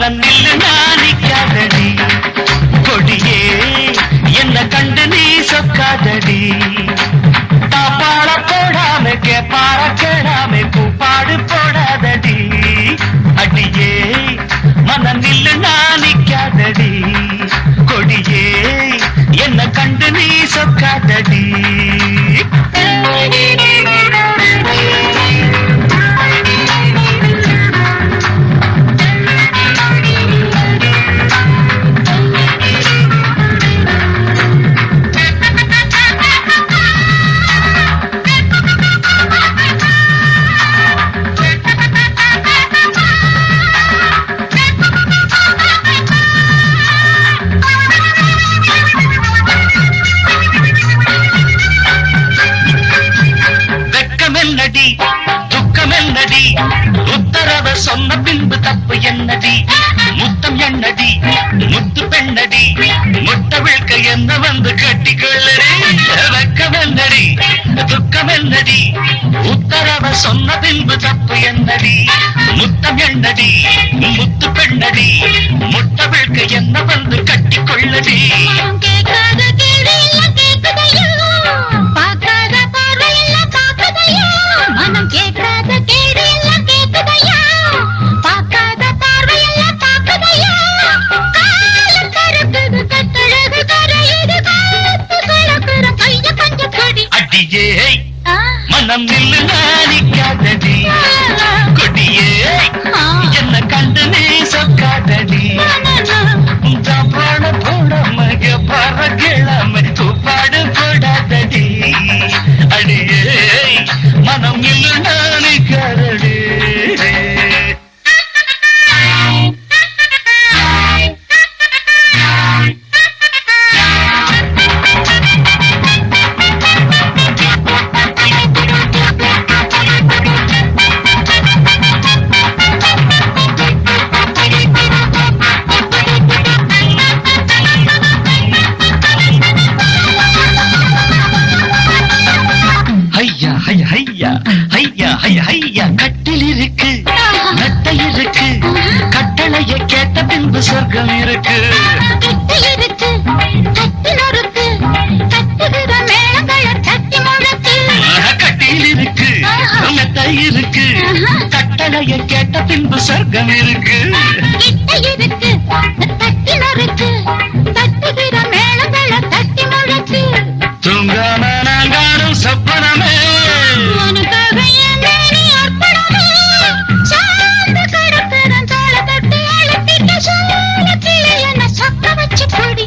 மனம் நில்லு நாணிக்காதடி கொடியே என்ன கண்டு நீ சொக்காதடி தாப்பாள போடாம கேப்பாள கேடாம கூப்பாடு போடாதடி அடியே மனம் நில்லு நாணிக்காதடி கொடியே என்ன கண்டு நீ சொக்காதடி துக்கமென்னடி உத்தரவ சொன்ன பின்பு தப்பு என்னடி முத்தம் என்னடி முத்து பெண்ணடி முட்ட விழ்க்க என்ன வந்து கட்டிக்கொள்ளடி வெக்கமென்னடி துக்கமென்னடி உத்தரவ சொன்ன பின்பு தப்பு என்னடி முத்தம் என்னடி முத்து பெண்ணடி முட்ட விழ்க்க என்ன வந்து கட்டிக்கொள்ளடி மனம் கேட்காத கேடு எல்லாம் கேட்குதையா பார்க்காத பார்வை எல்லாம் பார்க்குதையா காலம் கருக்குது கட்டழகு கரையுது காத்து கலக்குற கைய பஞ்ச கொடி அடியே மனம் நில்லு நாணிக்காதடி கொடியே என்ன கண்டு நீ சொக்காதடி பாட போட மக பற கிழமை தூப்பாடு போடாதடி அடியே மனம் நில்லு நாணிக்காதடி கட்டில் இருக்கு நட்டை இருக்கு கட்டளைய கேட்ட பின்பு சொர்க்கம் இருக்கு கட்டில் இருக்கு நட்டை இருக்கு கட்டளைய கேட்ட பின்பு சொர்க்கம் இருக்கு தூங்காம நான் காணும் சொப்பனமே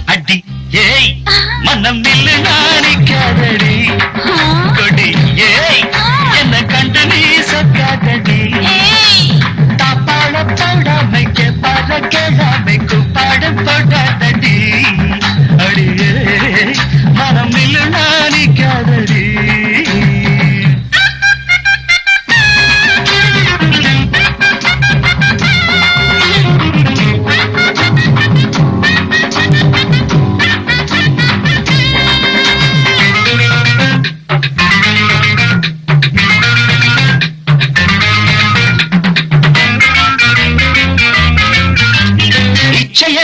அடி ஏய் மனம் நில்லு நாணிக்காதடி கொடி ஏய் என்ன கண்டு நீ சொக்காதடி தாப்பாள போடாமை கேப்பாட கேடாமை கூப்பாடு போடாதடி அடியே மனம் நில்லு நாணிக்காதடி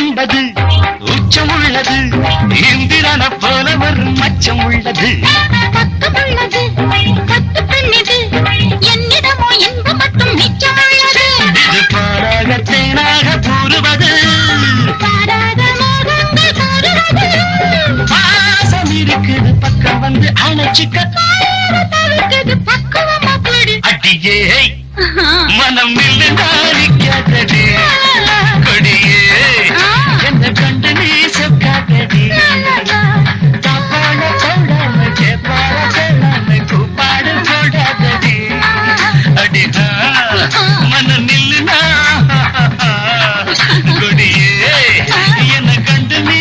என்பது உச்சம் உள்ளது இந்திரன போல ஒரு மச்சம் உள்ளது என்னிடமோ இன்பம் மட்டும் மிச்சம் உள்ளது இது பாராக தேனாக கூறுவது பாசம் இருக்குது பக்கம் வந்து அணைச்சிக்க பக்குவமா போடு அடியே மனம் நில்லு நாணிக்காதடி கொடியே என்ன கண்டு நீ சொக்காதடி தாப்பாட போடாம கேப்பாட கேளாம கூப்பாடு போடாதடி அடி மனம் நில்லு கொடியே என்ன கண்டு நீ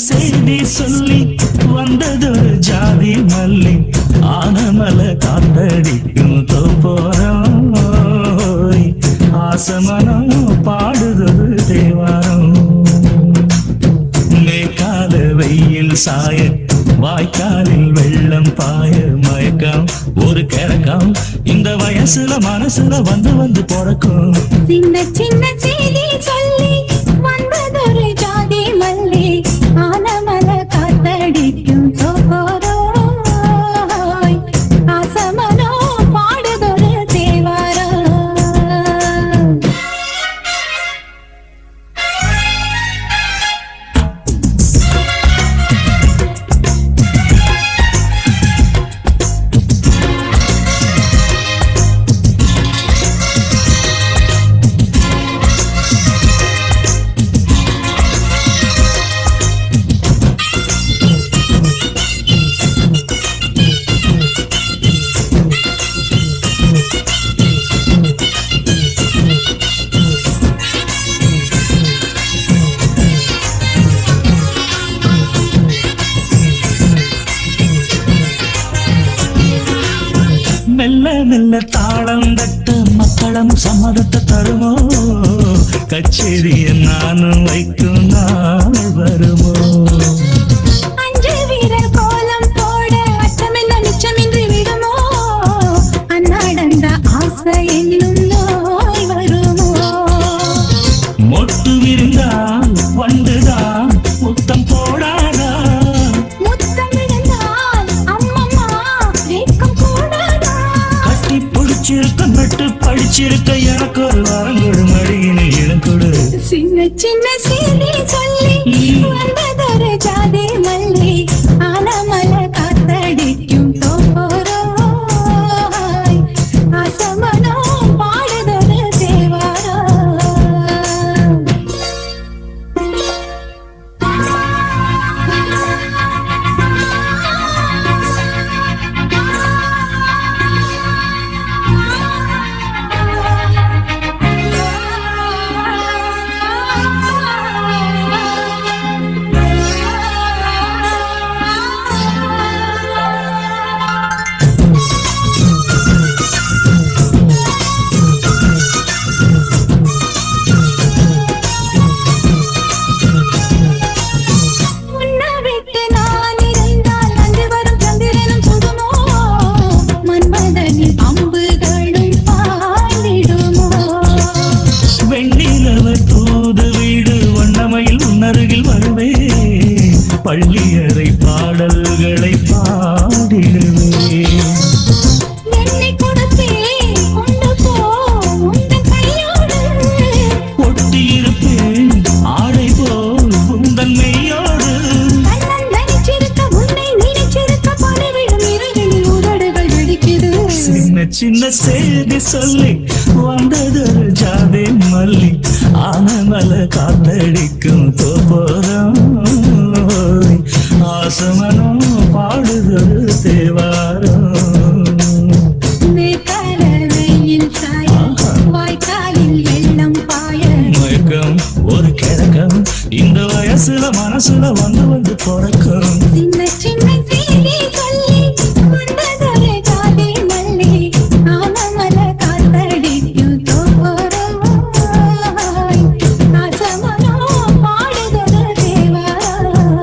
செய்தி சொல்லி வந்ததொரு ஜாதி மல்லி ஆனமல காத்தடிக்கும் தோப்போரம் ஆசமனம் பாடுதொரு தேவாரம் மேற்கால வெயில் சாய வாய்க்காலில் வெள்ளம் பாய மயக்கம் ஒரு கிறக்கம் இந்த வயசுல மனசுல வந்து வந்து பிறக்கும் சின்ன சின்ன செய்தி சொல்லி வந்ததொரு ஜாதி மல்லி ஆனமல காத்தடிக்கும் சோரோய் ஆசமனோ பாடுதொரு தேவாரம் மெல்ல மெல்ல தாளம் தட்ட மக்களும் சம்மதத்தை தருமோ கச்சேரிய நானும் வைக்கும் நாள் வருமோ அஞ்சு வீரர் கோலம் போட அச்சமென்ன மிச்சமின்றி விடுமோ அன்னாடந்த ஆசை என்னும் நோய் வருமோ மொட்டு விருந்தால் வந்துதான் முத்தம் போடாதா முத்தம் விழுந்தால் அம்மம்மா வெட்கம் கூடாதா கட்டி பிடிச்சிருக்க நட்டு படிச்சிருக்க எனக்கு ஒரு வரங்கொடு மடியினை இழங்கொடு சின்ன சின்ன செய்தி சொல்லி வந்ததொரு ஜாதி மல்லி ஆனமல காத்தடிக்கும் தோப்போரோய் ஆசமனோ பாடுதொரு தேவாரம் உன்னை விட்டு நான் இருந்தால் அன்று வரும் சந்திரனும் சுடுமோ மன்மதனின் அம்புகளும் பாடிடுமோ வெண்ணிலவர் தூது வீடு வண்ணமையில் உன்னருகில் வருவே பள்ளியறை பாடல்களை பாடிடுவே என்னை கொடுத்தே கொண்டு போ உந்தன் கையோடு ஒட்டியிருப்பேன் ஆடை போல் உந்தன் மெய்யோடு கண்ணன் நினைச்சிருக்க உன்னை நினைச்சிருக்க பலவிடும் இரவில் உதடுகள் வெடிக்குது சின்ன சின்ன செய்தி சொல்லி வந்ததொரு ஜாதி மல்லி ஆனமல காத்தடிக்கும் தோப்போரம் ஆசமனம் பாடுதொரு தேவாரம் மேற்கால வெயில் சாய வாய்க்காலில் வெள்ளம் பாய மயக்கம் ஒரு கிறக்கம் இந்த வயசுல மனசுல வந்து வந்து பிறக்கும் சின்ன சின்ன செய்தி சொல்லி வந்ததொரு ஜாதி மல்லி ஆனமல காத்தடிக்கும் தோப்போரோய் ஆசமனோ பாடுதொரு தேவாரம்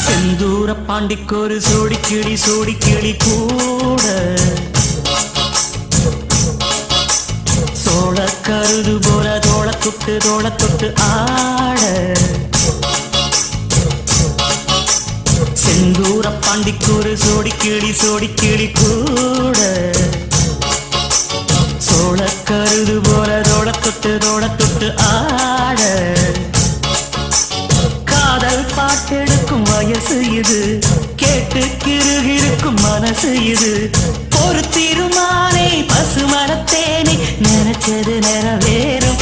செந்தூர பாண்டிக்கொரு சோடி கிளி கூட சோழ கருது போல தோள தொட்டு ஆட செந்தூர பாண்டிக்கொரு சோடி கிளி கூட சோழ கருது போல தோள தொட்டு ஆட காதல் பாட்டெடுக்கும் வயசு இது கேட்டு கிருகிருக்கும் மனசு இது ஒரு திருமானே பசுமரத்தேனே நினைச்சது நிறைவேறும்.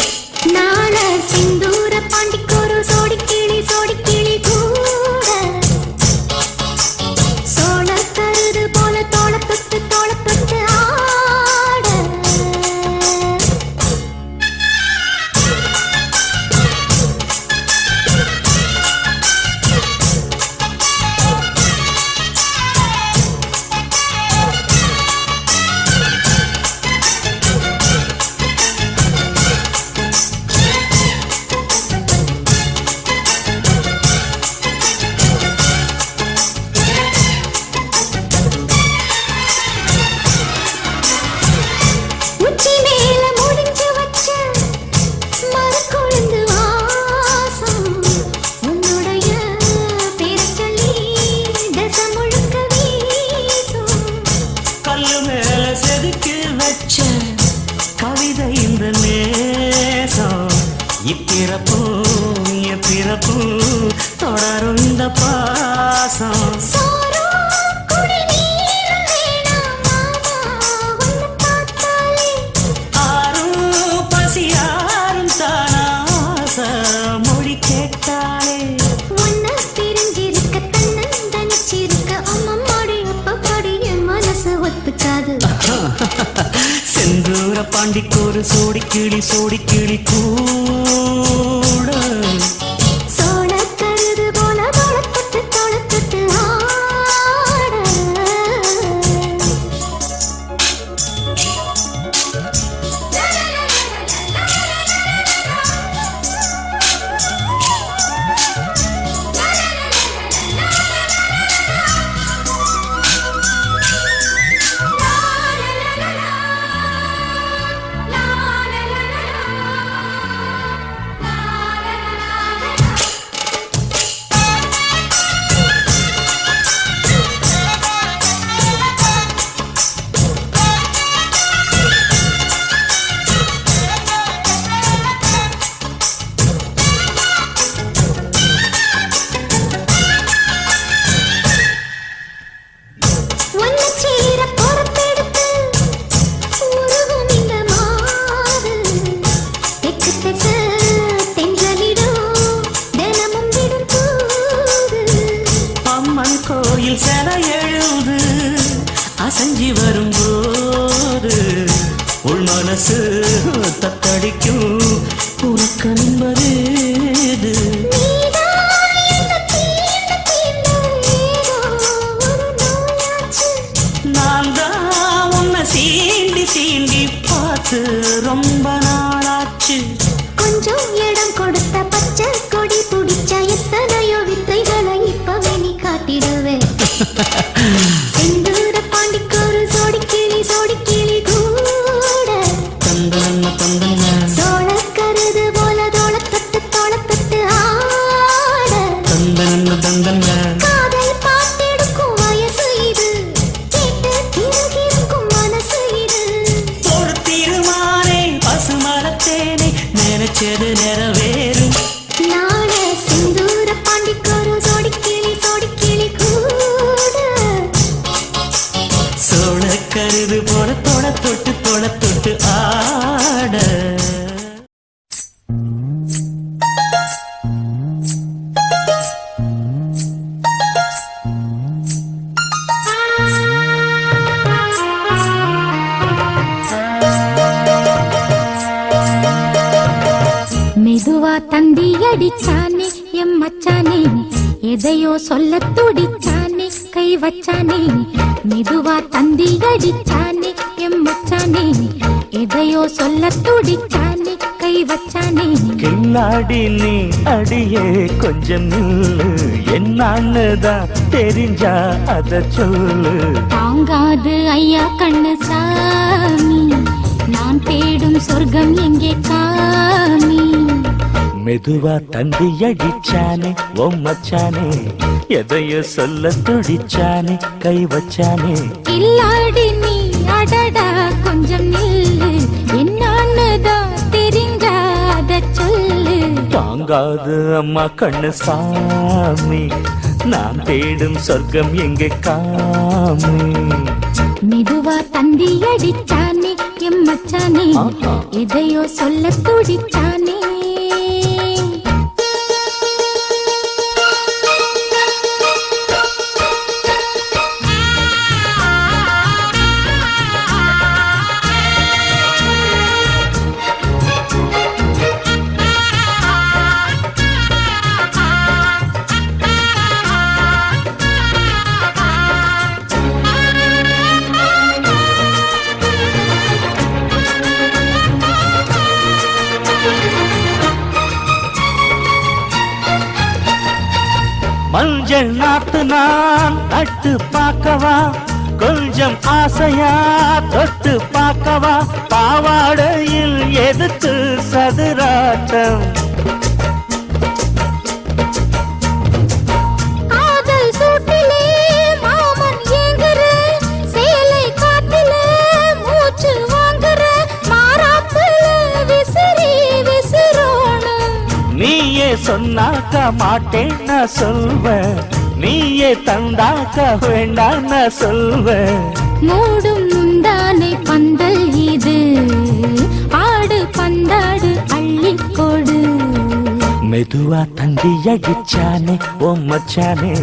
நாள சிந்தூர பாண்டிக்கொரு சோடி கிளி கூட சோழ கருது போல தோள தொட்டு ஆட உச்சி மேல முடிஞ்சு வச்ச மரக்கொழுந்து வாசம் உன்னுடைய பேரை சொல்லி தச முழுக்க வீசும். கல்லு மேல செதுக்கி வச்ச கவிதை இந்த நேசம். இப்பிறப்பு எப்பிறப்பு தொடரும் இந்த பாசம். சோறும் குடிநீரும் வேணாம் மாமா உன்னை பார்த்தாலே. ஆரும் பசியாரும் தானாச மொழி கேட்டாலே. உன்னை பிரிஞ்சிருக்க தன்னந்தனிச்சிருக்க அம்மம்மாடி அப்பப்படி என் மனசு ஒத்துக்காது. செந்தூர பாண்டிக்கொரு சோடி கிளி கூட சோழ கருது போல தோள தொட்டு ஆட ஒன்னு சேர பொறுப்பெடுத்து உருகும் இந்த மாது தெக்கு தெச தென்றலிடும் தினமும் விடும் தூது. அம்மன் கோயில் சில எழுது அசஞ்சி வரும்போது உள் மனசு தத்தடிக்கும். உனக்கு என்பது நீதான் என்ன தீண்ட ஏதோ ஒரு நோயாச்சு. நான் தான் உன்னை சீண்டி பார்த்து ரொம்ப நாளாச்சு. கொஞ்சம் இடம் கொடுத்த பச்சை கொடி பிடிச்ச எத்தனையோ வித்தைகளை இப்பவே நீ காட்டிடுவே. செந்தூர பாண்டிக்கொரு சோடி கிளி கூட தந்தன சோழ கருது போல தோள தொட்டு ஆட தந்தன காதல் பாட்டெடுக்கும் வயசு இது கேட்டு திருகிருக்கும் மனசு இது. ஒரு திருமானே பசுமரத்தேனே நினைச்சது நிறைவேறும். நாள சிந்தூர பாண்டிக்கொரு சோடி கிளி கூட சோழ கருது போல தொட தொட்டு ஆட. மெதுவா தந்தி அடிச்சானே எம் மச்சானே எதையோ சொல்ல துடிச்சானே கை வச்சானே. மெதுவா தந்தி அடிச்சானே எம் மச்சானே எதையோ சொல்ல துடிச்சானே கை வச்சானே. கில்லாடி நீ அடியே கொஞ்சம் நில்லு, என்னான்னுதான் தெரிஞ்சா அத சொல்லு. தாங்காது ஐயா கண்ணு சாமி நான் தேடும் சொர்க்கம் எங்கே காமி. மெதுவா தந்தி அடிச்சானே ஓ மச்சானே எதையோ சொல்ல துடிச்சானே கை வச்சானே. கில்லாடி நீ அடடா கொஞ்சம் நில்லு என்னான்னுதான் தெரிஞ்சாத சொல்லு. தாங்காது அம்மா கண்ணு சாமி நான் தேடும் சொர்க்கம் எங்கே காமி. மெதுவா தந்தி அடிச்சானே எம் மச்சானே எதையோ சொல்ல துடிச்சானே மஞ்சள் நாத்து நான் நட்டு பார்க்கவா கொஞ்சம் ஆசையா தொட்டு பார்க்கவா பாவாடையில் எதுக்கு சதுராட்டம் காதல் சூட்டிலே மாமன் ஏங்குற சேலை காட்டிலே மூச்சு வாங்குற மாறாப்புல விசிறி விசிறோணும் நீயே சொன்னாக்க மாட்டேன் நான் சொல்வேன் நீயே தந்தாக்க வேண்டாம் நான் சொல்வேன் மூடும் முந்தானை பந்தல் இது ஆடு பந்தாடு அள்ளிக்கொடு மெதுவா தந்தி அடிச்சானே ஓ மச்சானே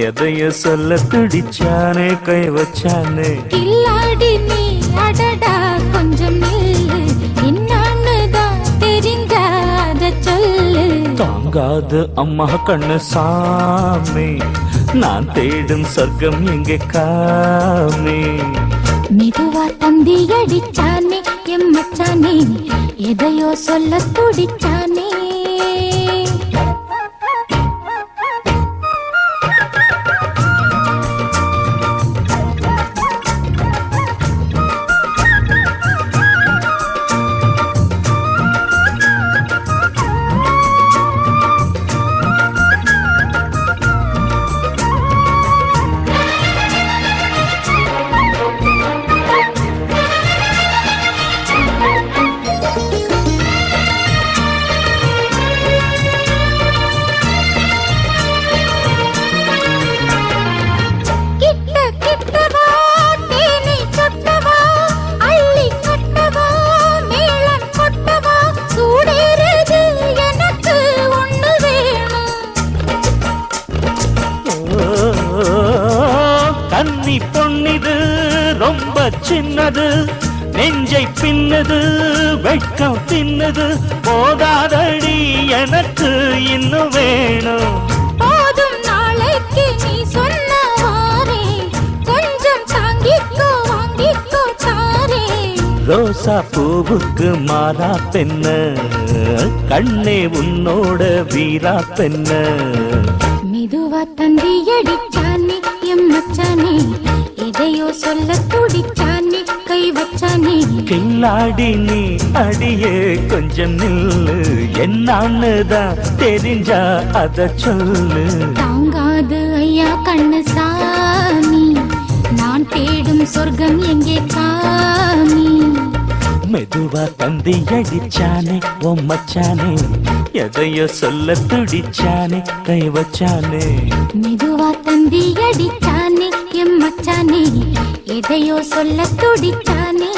எதைய சொல்ல துடிச்சானே கை வச்சானே கில்லாடி நீ அடடா கொஞ்சம் நில்லு என்னான்னுதான் தெரிஞ்சாத சொல்லு தாங்காது அம்மா கண்ணு சாமி நான் தேடும் சொர்க்கம் எங்கே காமி மெதுவா தந்தி அடிச்சானே எம் மச்சானே எதையோ சொல்ல துடிச்சானே கன்னி பொன்னிது ரொம்ப சின்னது நெஞ்சை பின்னது வெட்கம் தின்னது போதாதடி எனக்கு இன்னும் வேணும் போதும் நாளைக்கு நீ சொன்னவாரே கொஞ்சம் தாங்கிக்கோ வாங்கிக்கோ தாரே ரோசா பூவுக்கு மாறா பெண்ண கண்ணே உன்னோட வீரா பெண்ண மெதுவா தந்தி அடிச்சானே எம் மச்சானே எதையோ சொல்ல துடிச்சானே கை வச்சானே கில்லாடி நீ அடியே கொஞ்சம் நில்லு என்னான்னுதான் தெரிஞ்சா அத சொல்லு தாங்காது ஐயா கண்ணு சாமி நான் தேடும் சொர்க்கம் எங்கே காமி மெதுவா தந்தி அடிச்சானே ஓ மச்சானே எதையோ சொல்ல துடிச்சானே கை வச்சானே மெதுவா தந்தி அடிச்சானே எம் மச்சானே எதையோ சொல்ல துடிச்சானே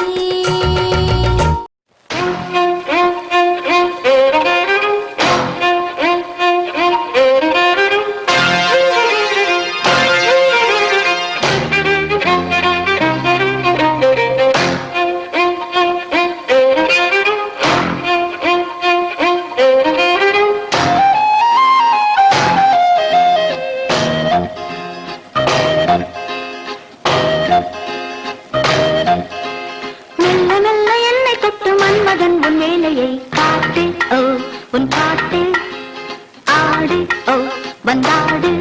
வந்தாடு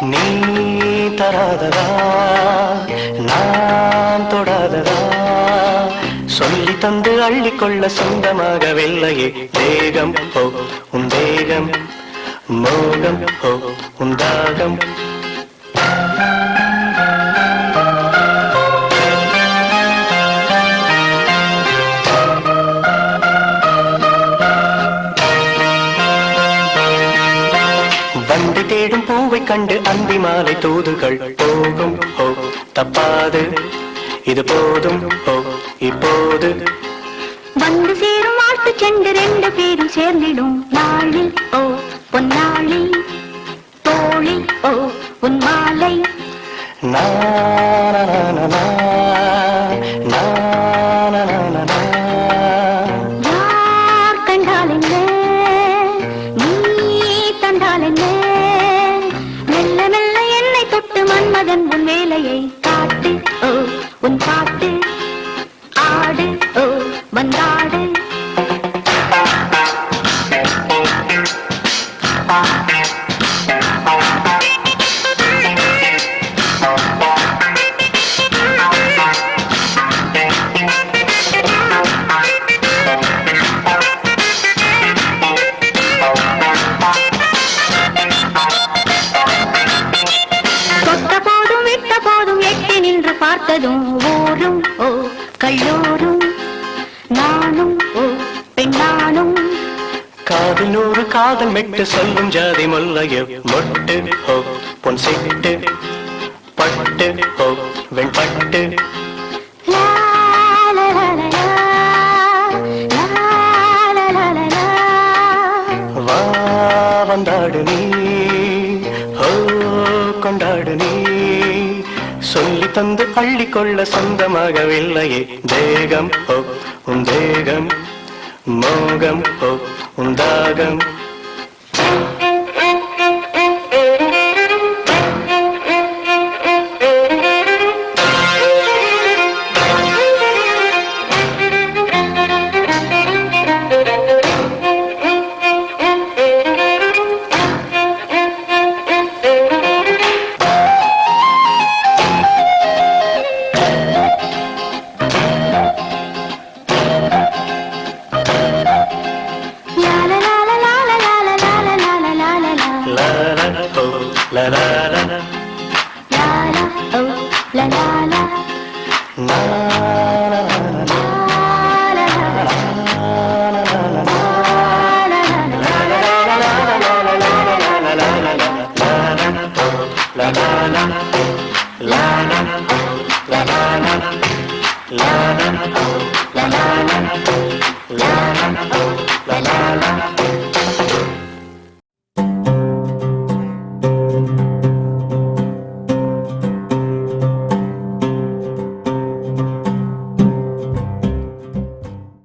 நீ தராததா நான் தொடாததா சொல்லி தந்து அள்ளிக்கொள்ள சொந்தமாகவில்லையே தேகம் ஹோ உன் தேகம் மோகம் ஹோ உன் தாகம் பூவை கண்டு அந்தி மாலை தூதுகள் போகும் ஓ தப்பாது இது போதும் ஓ இப்போது வந்து சேரும் வாழ்த்து சென்று ரெண்டு பேரும் சேர்ந்திடும் நாளில் ஓ பொன்னாளில் தோளில் ஓ உன் மாலை யார் கண்டால் என்ன நீ தந்தால் என்ன மெல்ல மெல்ல என்னை தொட்டு மன்மதன் உன் வேலையை காட்டு ஓ உன் பாட்டு ஆடு ஓ வந்தாடு தொட்ட போதும் விட்ட போதும் எட்டி நின்று பார்த்ததும் ஊரும் ஓ கல்லூரும் நானும் ஓ பெண்ணானும் காதில் நூறு காதல் மெட்டு சொல்லும் ஜாதி முல்லையோ மொட்டு ஓ பொன் சிட்டு பட்டு ஓ வெண்பட்டு லா லா லா லா லா லா லா லா லா வா வந்தாடு நீ ஓ கொண்டாடு நீ சொல்லி தந்து அள்ளிக்கொள்ள சொந்தமாகவில்லையே தேகம் ஓ உன் தேகம் மோகம் ஓ உன் தாகம் la la la la la la oh la la la la la la la la la